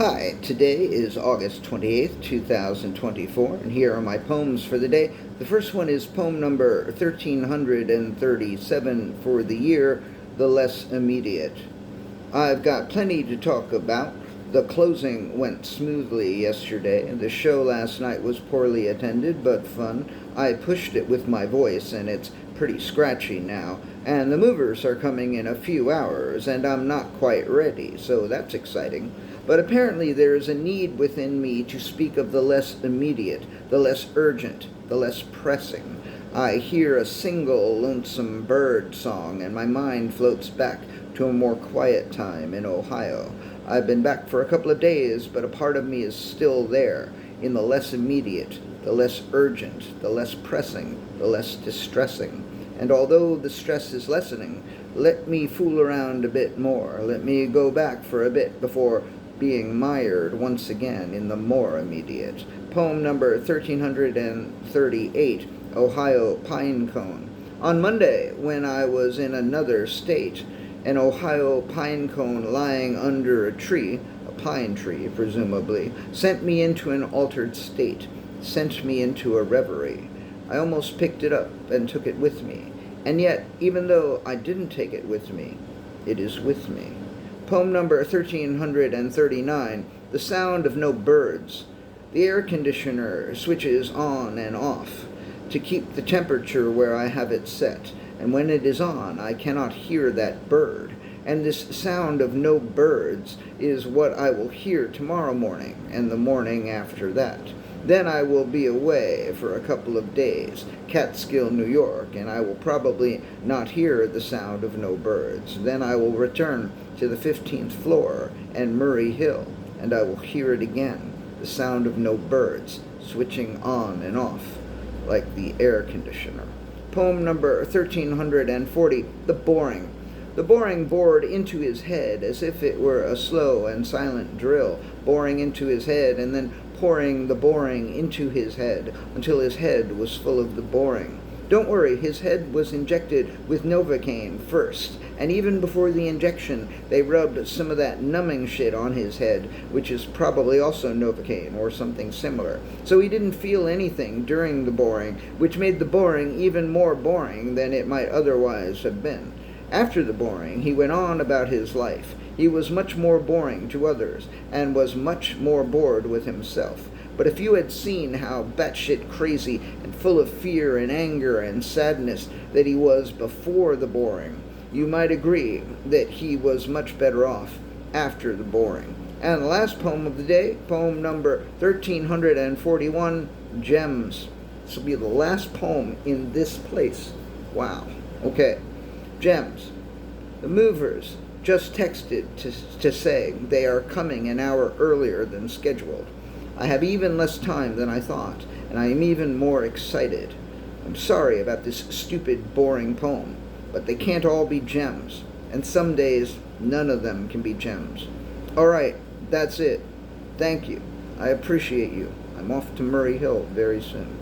Hi, today is August 28th, 2024, and here are my poems for the day. The first one is poem number 1337 for the year, The Less Immediate. I've got plenty to talk about. The closing went smoothly yesterday. The show last night was poorly attended, but fun. I pushed it with my voice, and it's pretty scratchy now. And the movers are coming in a few hours, and I'm not quite ready, so that's exciting. But apparently there is a need within me to speak of the less immediate, the less urgent, the less pressing. I hear a single lonesome bird song, and my mind floats back to a more quiet time in Ohio. I've been back for a couple of days, but a part of me is still there, in the less immediate, the less urgent, the less pressing, the less distressing. And although the stress is lessening, let me fool around a bit more. Let me go back for a bit before being mired once again in the more immediate. Poem number 1338, Ohio Pine Cone. On Monday, when I was in another state, an Ohio pine cone lying under a tree, a pine tree presumably, sent me into an altered state, sent me into a reverie. I almost picked it up and took it with me. And yet, even though I didn't take it with me, it is with me. Poem number 1339, The Sound of No Birds. The air conditioner switches on and off to keep the temperature where I have it set, and when it is on, I cannot hear that bird. And this sound of no birds is what I will hear tomorrow morning, and the morning after that. Then I will be away for a couple of days, Catskill, New York, and I will probably not hear the sound of no birds. Then I will return to the 15th floor and Murray Hill, and I will hear it again, the sound of no birds, switching on and off, like the air conditioner. Poem number 1340, The Boring. The boring bored into his head as if it were a slow and silent drill, boring into his head and then pouring the boring into his head until his head was full of the boring. Don't worry, his head was injected with Novocaine first, and even before the injection, they rubbed some of that numbing shit on his head, which is probably also Novocaine or something similar. So he didn't feel anything during the boring, which made the boring even more boring than it might otherwise have been. After the boring, he went on about his life. He was much more boring to others, and was much more bored with himself. But if you had seen how batshit crazy and full of fear and anger and sadness that he was before the boring, you might agree that he was much better off after the boring. And the last poem of the day, poem number 1341, Gems. This will be the last poem in this place. Wow. Okay. Gems. The movers just texted to say they are coming an hour earlier than scheduled. I have even less time than I thought, and I am even more excited. I'm sorry about this stupid, boring poem, but they can't all be gems, and some days none of them can be gems. All right, that's it. Thank you. I appreciate you. I'm off to Murray Hill very soon.